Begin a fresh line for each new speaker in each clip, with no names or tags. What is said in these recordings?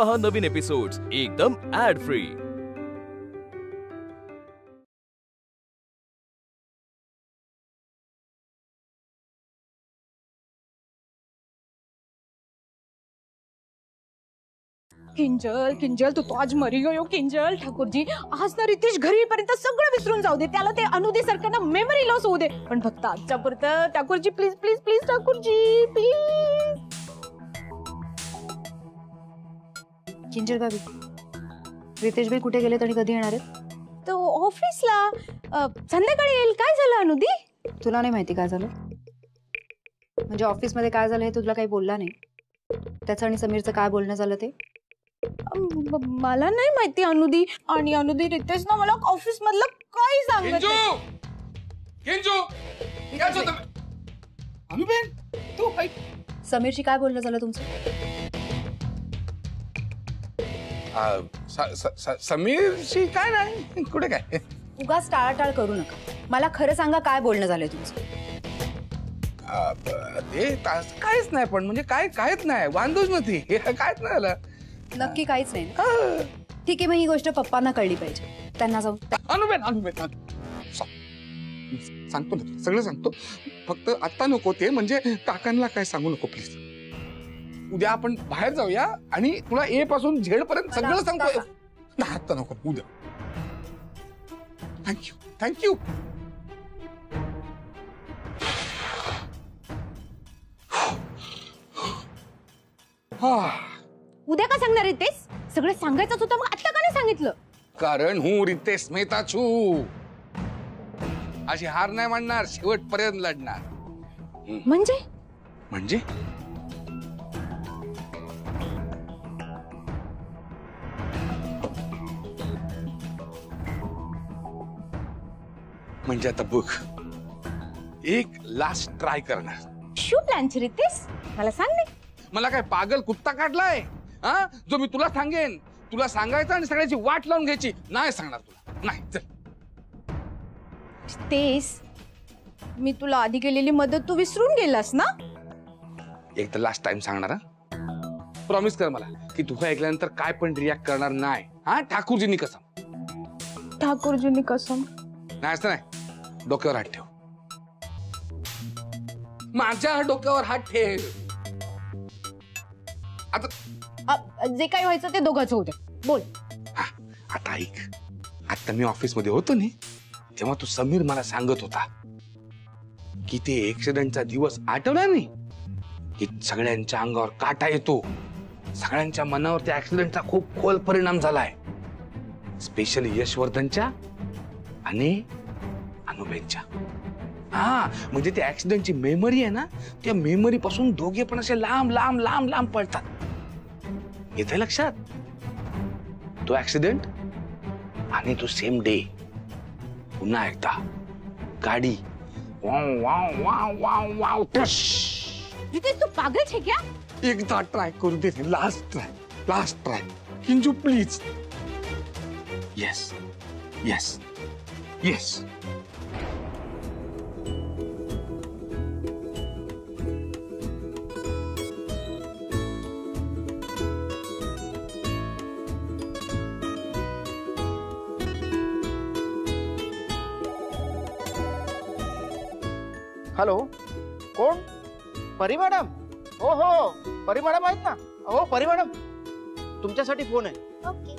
पहा नवीन एपिसोड्स एकदम add free.
Kinjal Kinjal तू तो आज मरी गयो किंजल ठाकूरजी आज ना रितेश घरी येईपर्यंत सगळं विसरून जाऊ दे त्याला ते अनुदी सारखं ना मेमरी लॉस होऊ दे पण फक्त आजच्या पुरतं Thakurji please please please Thakurji please.
Kinjal भाभी रितेश भाई कुठे गेले आणि कधी येणार आहेत?
तो ऑफिसला संध्याकाळी येईल। काय झालं अनुदी?
तुला नाही माहिती काय झालं? म्हणजे ऑफिस मध्ये काय झालं हे तुला काही बोलला नाही? त्याचं आणि समीरचं काय बोलणं झालं ते?
मला नाही माहिती अनुदी आणि अनुदी रितेश ना मला ऑफिस मधलं काही सांगत
नाही। समीरशी काय बोलणं झालं तुमचं?
समीरशी काय नाही कुठे काय
उगाच टाळाटाळ करू नका मला खरं सांगा काय बोलणं झालंय तुमचं?
ते काहीच नाही पण म्हणजे काय काहीच नाही वांधूच नाही काहीच नाही झालं
नक्की काहीच नाही। ठीक आहे मग ही गोष्ट पप्पांना कळली पाहिजे त्यांना जाऊ
सांगतो ना सगळं सांगतो फक्त आता नको ते म्हणजे काकांना काय सांगू नको प्लीज। उद्या आपण बाहेर जाऊया आणि तुला ए पासून झेड पर्यंत सगळं सांगतो ना आता नको उद्या। Thank you thank you.
उद्या का सांगणार रितेश? सगळं सांगायचंच होतं मग आता का नाही सांगितलं?
कारण हूँ रितेश मेहता छू अशी हार नाही मानणार शेवटपर्यंत लढणार।
म्हणजे
म्हणजे म्हणजे आता बघ एक लास्ट ट्राय करणार।
शू प्लॅन छे रितेश मला सांग नाही।
मला काय पागल कुत्ता काढलाय हा जो मी तुला सांगेन तुला सांगायचं आणि सगळ्याची वाट लावून घ्यायची नाही सांगणार तुला नाही चल।
रितेश मी तुला आधी केलेली मदत तू विसरून गेलास ना?
एक तर लास्ट टाइम सांगणार प्रॉमिस कर मला की तू ऐकल्यानंतर काय पण रिॲक्ट करणार नाही हा ठाकूरजींनी कसम।
ठाकूरजींनी कसम
नाही असं नाही डोक्यावर हात ठेव माझ्या डोक्यावर हात ठेव।
आता जे काही व्हायचं ते दोघांचं होतं बोल।
आता ऐक आता मी ऑफिस मध्ये होतो ना तेव्हा तू समीर मला सांगत होता की ते ऍक्सिडेंटचा दिवस आठवला नाही की सगळ्यांच्या अंगावर काटा येतो सगळ्यांच्या मनावर त्या ऍक्सिडेंटचा खूप खोल परिणाम झालाय स्पेशली यशवर्धनच्या आणि अनुबेनच्या। हा म्हणजे त्या ऍक्सिडेंटची मेमरी आहे ना त्या मेमरी पासून दोघे पण असे लांब लांब लांब लांब पळतात। येते लक्षात? तो ऍक्सिडेंट आणि तो सेम डे पुन्हा एकदा गाडी wow wow wow wow wow
Ritesh तू पागल छे क्या?
एकदा ट्राय करू दे last try Kinju please. Yes yes yes
hello कोण? परी मॅडम? हो हो परी मॅडम आहेत ना? हो परी मॅडम तुमच्यासाठी फोन आहे।
ओके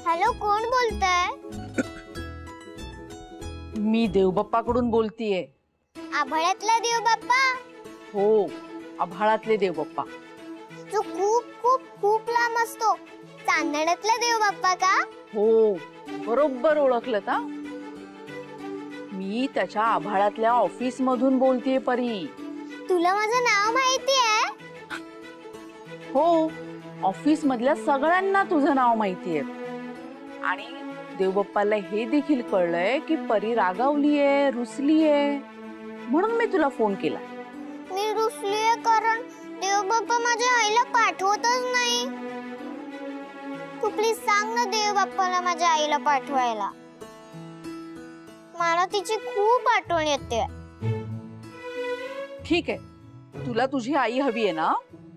हॅलो कोण बोलतंय?
मी देवबाप्पाकडून बोलतीये।
आभाळातला देव बाप्पा?
हो आभाळातले देवबाप्पा।
जो खूप खूप खूप लांब असतो चांदण्यातला देव बाप्पा का?
हो बरोबर ओळखलं का? मी त्याच्या आभाळातल्या ऑफिस मधून बोलतीये परी।
तुला माझं नाव माहिती आहे?
हो ऑफिस मधल्या सगळ्यांना तुझं नाव माहितीये आणि देवबाप्पाला हे देखील कळलंय की परी रागावलीये रुसलीये म्हणून मी तुला फोन केला।
मी रुसलीये कारण देव बाप्पा माझ्या आईला पाठवतच नाही। तू प्लीज सांग ना देव बाप्पाला माझ्या आईला पाठवायला मला तिची खूप आठवण येते।
ठीक आहे तुला तुझी आई हवी आहे ना,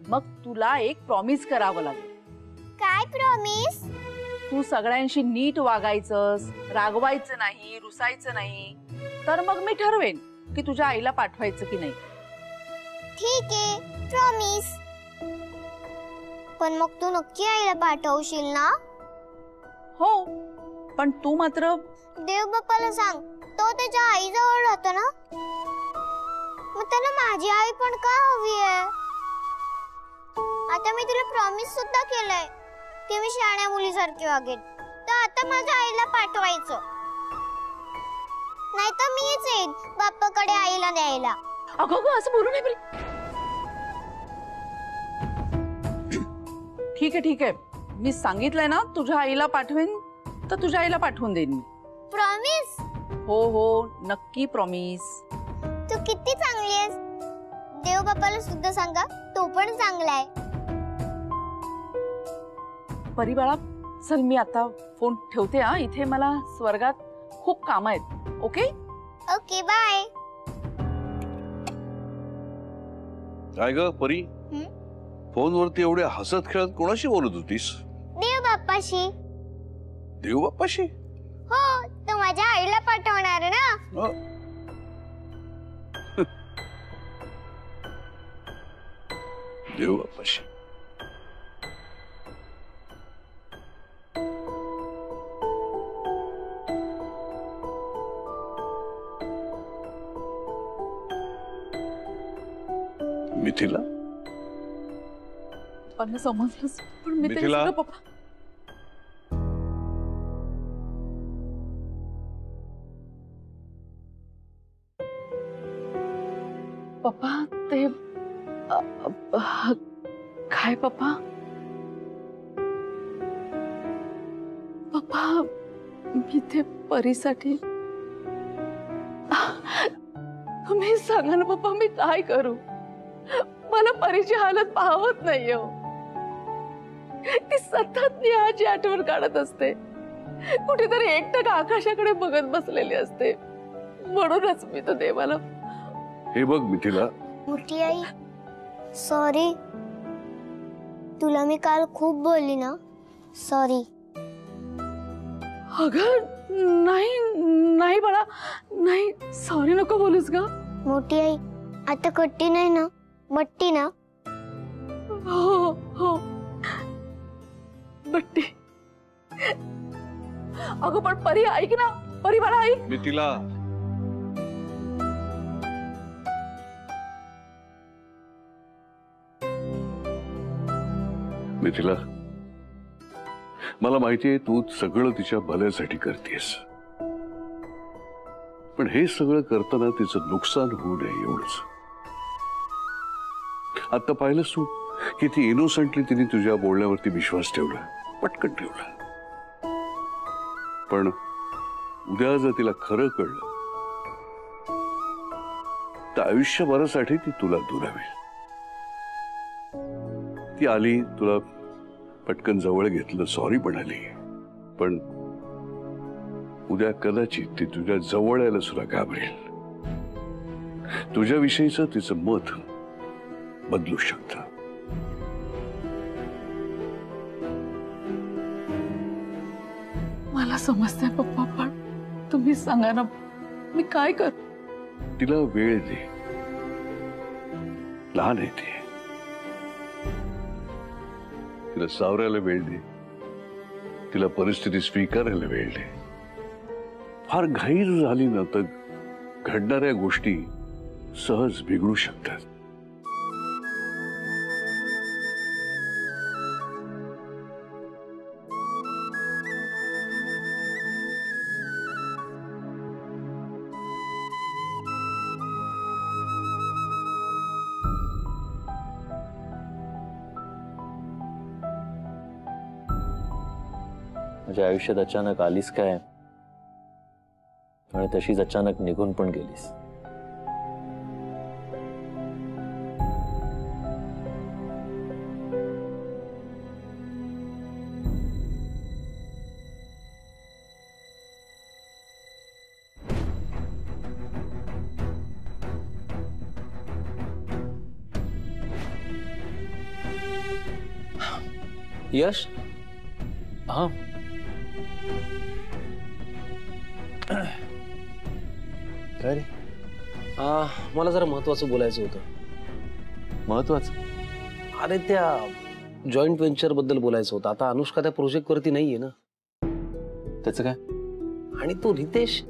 मग तुला एक प्रॉमिस करावं लागेल.
काय प्रॉमिस?
तू सगळ्यांशी नीट वागायचंस, रागवायचं नाही, रुसायचं नाही. तर मग मी ठरवेन की तुझ्या आईला पाठवायचं की नाही.
ठीक आहे, प्रॉमिस. पण मग तू नक्की आईला पाठवशील ना?
हो, पण तू मात्र
देव बाप्पाला सांग, तो त्याच्या आईजवळ राहतो ना, मग त्याला माझी आई पण का हवी आहे? आता मी तुला प्रॉमिस सुद्धा केलंय की मी शहाण्या मुलीसारखी वागेन, तर आता माझ्या आईला पाठवायचं, नाही तर मीच येईन बाप्पाकडे आईला न्यायला.
अगं असं बोलू नये. ठीक आहे ठीक आहे, मी सांगितलंय ना तुझ्या आईला पाठवेन, तर तुझ्या आईला पाठवून देईन मी.
प्रॉमिस?
हो हो, नक्की प्रॉमिस.
तू किती चांगली आहेस. देव बाप्पाला सुद्धा सांगा तो पण चांगला आहे.
परी बाळा, चल मी आता फोन ठेवते. हा, इथे मला स्वर्गात खूप काम आहेत. Okay
okay, bye.
काय ग परी, फोनवरती एवढे हसत खेळत कोणाशी बोलत होतीस?
देव बाप्पाशी.
देव बाप्पाशी?
हो, तो माझ्या आईला पाठवणार ना.
देव बाप्पाशी. मिथिला,
पण समजलंच, पण मी तरी
मिथिला.
सगळं पप्पा. पप्पा ते काय पप्पा? पप्पा मी ते परीसाठी. तुम्ही सांगा ना पप्पा, मी काय करू? मला परीची हालत पाहवत नाहीये. ती सतत नेहाची आठवण काढत असते, कुठेतरी एकटक आकाशाकडे बघत बसलेली असते. म्हणूनच मी तर देवाला.
हे बघ मिथिला,
मोठी आई, सॉरी. तुला मी काल खूप बोलली ना, सॉरी.
अगं नाही नाही बाळा, नाही, सॉरी नको बोलूस ग.
मोठी आई, आता कट्टी नाही ना, बट्टी ना.
हो हो, बट्टी. अगं पण परी ऐक ना, परी बाळा ऐक.
मिथिला, मिथिला, मला माहितीये तू सगळं तिच्या भल्यासाठी करतेस, पण हे सगळं करताना तिचं नुकसान होऊ नये एवढंच. आता पाहिलंस तू किती इनोसंटली तिने तुझ्या बोलण्यावरती विश्वास ठेवला, पटकन ठेवला. पण उद्या जर तिला खरं कळलं तर आयुष्यभरासाठी ती तुला दुरावेल. ती आली, तुला पटकन जवळ घेतलं, सॉरी म्हणाली, पण उद्या कदाचित ती तुझ्या जवळ यायला सुद्धा घाबरेल. तुझ्याविषयीचं तिचं मत बदलू शकतं.
मला समजतंय पप्पा, पण तुम्ही सांगा ना, मी काय करू?
तिला वेळ दे, लहान आहे ती. तिला सावरायला वेळ दे, तिला परिस्थिती स्वीकारायला वेळ दे. फार घाई झाली ना तर घडणाऱ्या गोष्टी सहज बिघडू शकतात.
माझ्या आयुष्यात अचानक आलीस काय, आणि तशीच अचानक निघून पण गेलीस.
यश,
हा काय रे?
मला जरा महत्वाचं बोलायचं होतं.
महत्वाचं?
अरे त्या जॉईंट व्हेंचर बद्दल बोलायचं होतं. आता अनुष्का त्या प्रोजेक्ट वरती नाहीये ना.
त्याचं काय?
आणि तो रितेश,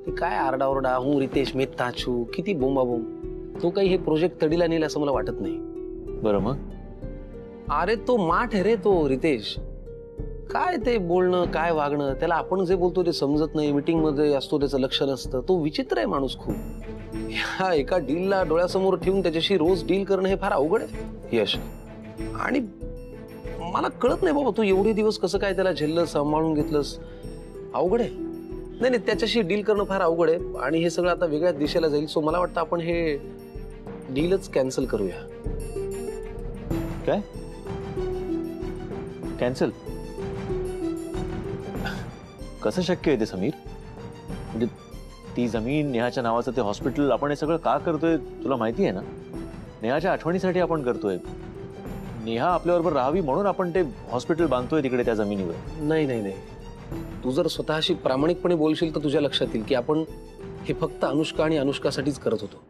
ते काय आरडाओरडा, हूं रितेश मैं ताचू, किती बोंबाबोंब. तो काही हे प्रोजेक्ट तडीला नेईल असं मला वाटत नाही.
बरं मग?
अरे तो माठ आहे रे तो रितेश. काय ते बोलणं, काय वागणं, त्याला आपण जे बोलतो ते समजत नाही. मीटिंग मध्ये असतो त्याचं लक्ष नसतं. तो विचित्र आहे माणूस खूप. ह्या एका डीलला डोळ्यासमोर ठेवून त्याच्याशी रोज डील करणं हे फार अवघड आहे यश. आणि मला कळत नाही बाबा, तू एवढे दिवस कसं काय त्याला झेललं, सांभाळून घेतलंस. अवघड आहे. नाही नाही, त्याच्याशी डील करणं फार अवघड आहे. आणि हे सगळं आता वेगळ्याच दिशेला जाईल. सो मला वाटतं आपण हे डीलच कॅन्सल करूया.
काय कॅन्सल? कसं शक्य आहे ते समीर? म्हणजे ती जमीन, नेहाच्या नावाचं ते हॉस्पिटल, आपण हे सगळं का करतोय तुला माहिती आहे ना? नेहाच्या आठवणीसाठी आपण करतोय. नेहा आपल्याबरोबर राहावी म्हणून आपण ते हॉस्पिटल बांधतोय तिकडे त्या जमिनीवर.
नाही नाही नाही, तू जर स्वतःशी प्रामाणिकपणे बोलशील तर तुझ्या लक्षात येईल की आपण हे फक्त अनुष्का आणि अनुष्कासाठीच करत होतो.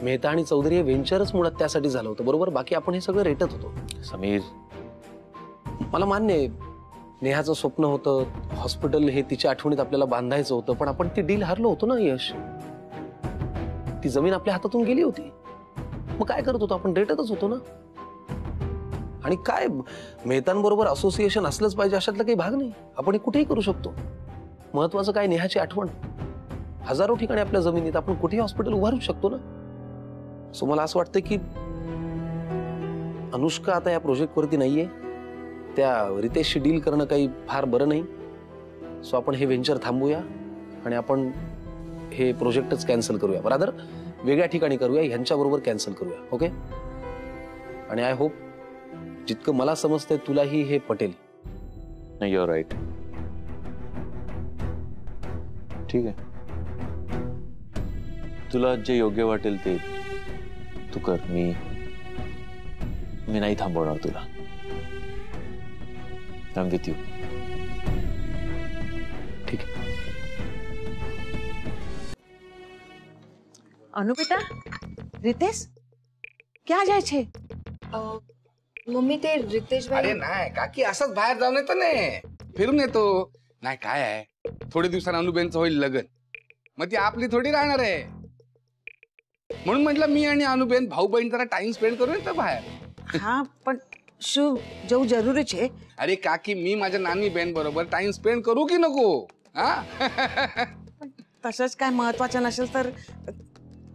मेहता आणि चौधरी हे व्हेंचरच मुळात त्यासाठी झालं होतं, बरोबर? बाकी आपण हे सगळं रेटत होतो.
समीर,
मला मान्य आहे, नेहाचं स्वप्न होतं, हॉस्पिटल हे तिच्या आठवणीत आपल्याला बांधायचं होतं, पण आपण ती डील हारलो होतो ना यश. ती जमीन आपल्या हातातून गेली होती. मग काय करत होतो आपण? रेटतच होतो ना. आणि काय मेहतांबरोबर असोसिएशन असलंच पाहिजे अशातला काही भाग नाही. आपण हे कुठेही करू शकतो. महत्वाचं काय, नेहाची आठवण. हजारो ठिकाणी आपल्या जमिनीत आपण कुठेही हॉस्पिटल उभारू शकतो ना. सो मला असं वाटतं की अनुष्का आता या प्रोजेक्ट वरती नाहीये. त्या रितेशशी डील करणं काही फार बरं नाही. सो आपण हे व्हेंचर थांबूया आणि आपण हे प्रोजेक्टच कॅन्सल करूया. रादर वेगळ्या ठिकाणी करूया, ह्यांच्याबरोबर कॅन्सल करूया. ओके? आणि आय होप जितकं मला समजतंय तुलाही हे पटेल.
नाही, यू आर राईट. ठीक आहे, तुला जे योग्य वाटेल ते तू कर. मी नाही थांबवणार तुला. I am with you.
ठीक आहे.
अनु बेटा, रितेश क्या जाय छे?
मम्मी ते रितेश
अरे
भाई.
नाही काकी, असंच बाहेर जाऊन येतो नाही, फिरून येतो. नाही काय आहे, थोडे दिवसांनी अनुबेनचं होईल लग्न, मग ती आपली थोडी राहणार आहे. म्हणून म्हटलं मी आणि अनुबेन भाऊ बहीण जरा टाइम स्पेंड करू येतो बाहेर.
हाँ पण शू जऊ जरूरी छे.
अरे काकी, मी माझ्या नानी बहीण बरोबर टाइम स्पेंड करू की नको? हा
तसंच काय महत्वाचं नसेल तर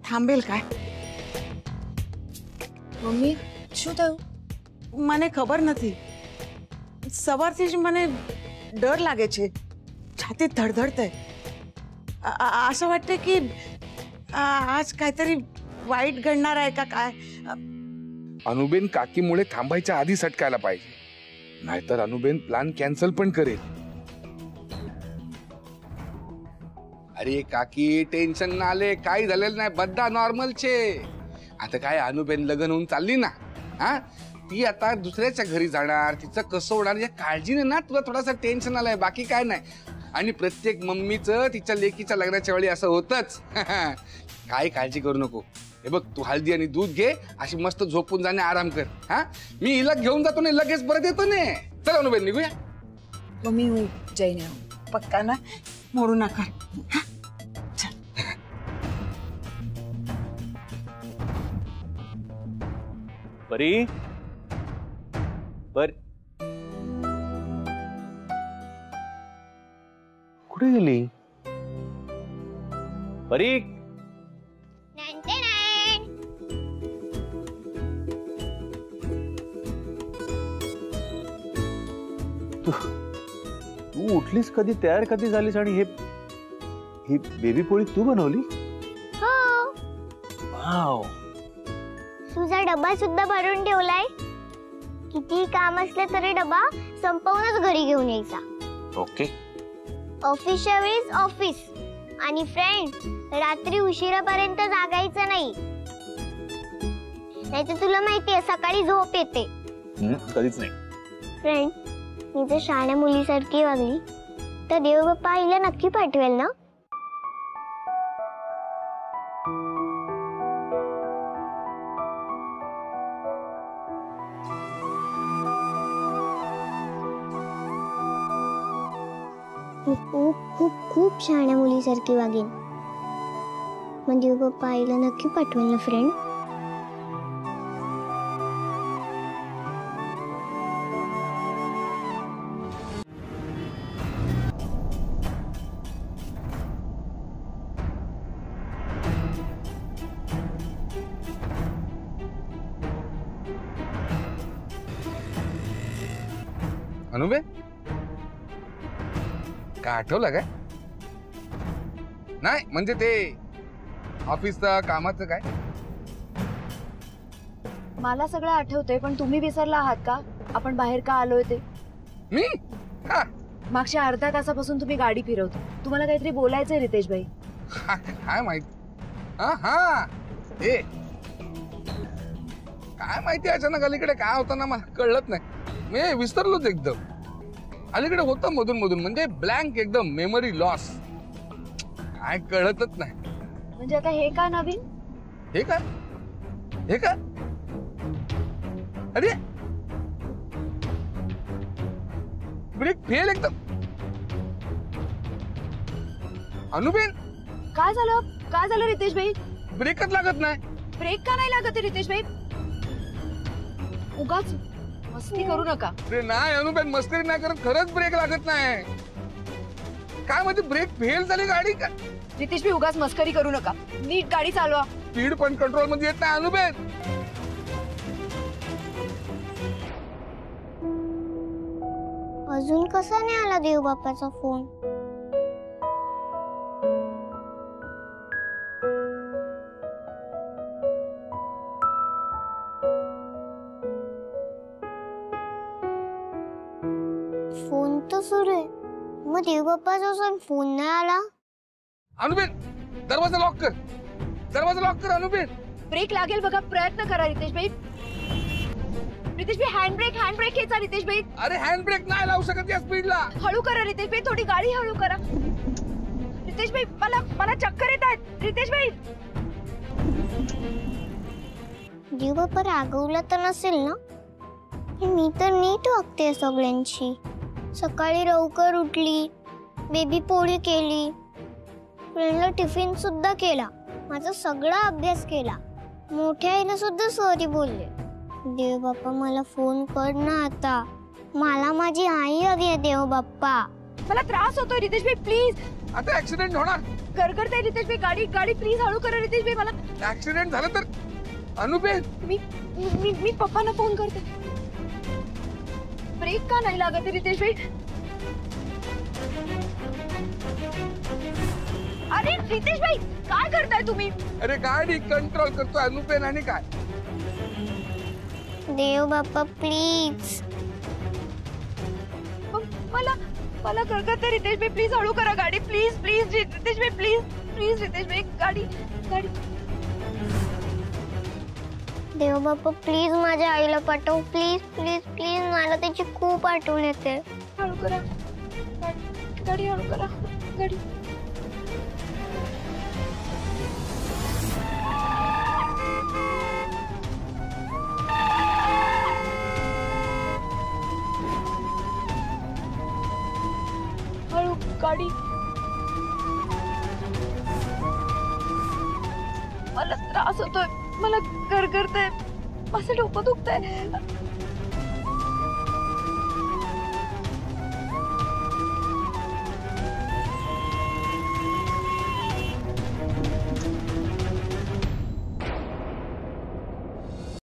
थांबेल काय?
મમ્મી શું થયું?
મને ખબર નથી. સવારથી જ મને ડર લાગે છે. છાતી ધડધડते. असं वाटतं की आज काहीतरी वाईट घडणार आहे का काय.
अनुबेन काकीमुळे थांबायच्या आधी सटकायला पाहिजे, नाहीतर अनुबेन प्लॅन कॅन्सल पण करेल. अरे काकी, टेन्शन ना आले, काही झालेलं नाही, बद्दा नॉर्मल छे. आता काय अनुबेन लग्न होऊन चालली ना, हा ती आता दुसऱ्याच्या घरी जाणार, तिचं कसं होणार या काळजीने ना तुला थोडासा टेन्शन आलाय, बाकी काय नाही. आणि प्रत्येक मम्मीचं तिच्या लेकीच्या लग्नाच्या वेळी असं होतच. काय काळजी करू नको. हे बघ, तू हळदी आणि दूध घे, अशी मस्त झोपून जाणे, आराम कर. हा मी हिला घेऊन जातो ना, लगेच परत येतो ना. चल अनुबेन, निघूया.
મમ્મી હું જઈને આવું.
पक्का ना, मोडू नका.
परी, कुठे गेली परी? तू उठलीस कधी, तयार कधी झालीस, आणि ही बेबी पोळी तू बनवली?
हो.
वाव.
तुझा डबा सुद्धा भरून ठेवलाय. किती काम असले तरी डबा संपवूनच घरी घेऊन यायचा.
ओके.
ऑफिसच्या वेळेस ऑफिस, आणि फ्रेंड रात्री उशिरापर्यंत जागायचं नाही, नाहीतर तुला माहितीये सकाळी झोप येते.
कधीच नाही.
फ्रेंड, मी जर शहाण्या मुलीसारखी वागली तर देवबाप्पा आईला नक्की पाठवेल ना? मी खूप खूप खूप शहाण्या मुलीसारखी वागेन. मग देवबाप्पा आईला नक्की पाठवेल ना फ्रेंड?
अनुबे, काय आठवलं काय? नाही म्हणजे ते ऑफिसचं कामाचं काय?
मला सगळं आठवतंय, पण तुम्ही विसरला आहात का आपण बाहेर का आलोय ते?
मी का?
मागच्या अर्ध्या तासापासून तुम्ही गाडी फिरवता. तुम्हाला काहीतरी बोलायचंय रितेश भाई.
काय माहिती? हा ए काय माहिती अचानक अलीकडे काय होतं ना मला कळलंच नाही. मी विसरलोच एकदम. अलीकडे होतं मधून मधून म्हणजे ब्लँक एकदम, मेमरी लॉस. काय कळतच नाही.
म्हणजे आता हे का नवीन?
हे काय? हे काय? अरे ब्रेक फेल एकदम. अनुबेन,
काय झालं रितेश भाई?
ब्रेकच लागत नाही.
ब्रेक का नाही लागत रितेश भाई? उगाच मस्ती करू नका.
अरे नाही अनुबेन, मस्ती नाही करत, खरंच ब्रेक लागत नाही. काय म्हणजे ब्रेक फेल झाली गाडी का?
रितेश भाई उगाच मस्करी करू नका. नीट गाडी चालवा.
स्पीड पण कंट्रोल मध्ये येत नाही अनुबेन.
अजून कसा नाही आला देवबाप्पाचा फोन? फोन तर सुरू आहे, मग देवबाप्पाचा फोन नाही आला.
अनुबेन, दरवाजा लॉक कर. दरवाजा लॉक कर अनुबेन.
ब्रेक लागेल बघा, प्रयत्न करा रितेश भाई. रितेश भाई हँड ब्रेक खेचा रितेश भाई.
अरे हँड ब्रेक नाही लावू शकत या स्पीडला.
हळू करा रितेश भाई, थोडी गाडी हळू करा. रितेश भाई मला चक्कर येत आहेत. रितेश भाई,
देवबाप्पा रागवला तर नसेल ना? मी तर नीट वागते सगळ्यांशी. सकाळी लवकर उठली, बेबी पोळी केली, फ्रेंडला टिफिन सुद्धा केला, माझा सगळा अभ्यास केला, मोठ्या आईला सुद्धा सॉरी बोलले. देवबाप्पा मला फोन कर ना आता. मला माझी आई हवी आहे देवबाप्पा.
मला त्रास होतोय रितेश भाई, प्लीज.
आता ऍक्सिडेंट होणार.
करते रितेश भाई, गाडी प्लीज हळू करा रितेश भाई. मला
ऍक्सिडेंट झालं तर अनुबेन.
मी पप्पांना फोन करते. ब्रेक का नाही लागत रितेश भाई? अरे रितेश भाई, काय करताय तुम्ही?
अरे गाडी कंट्रोल करतो अनुबेन. आणि काय?
देवबाप्पा प्लीज.
मला करते रितेश भाई, प्लीज हळू करा गाडी. प्लीज रितेश भाई, प्लीज रितेश भाई, गाडी.
देवबाप्पा प्लीज माझ्या आईला पाठव. प्लीज मला त्याची खूप आठवण येते.
हळू करा गाडी, हळू करा गाडी. हळू गाडी. मला त्रास होतोय, मला करतंय, माझं डोकं दुखतंय.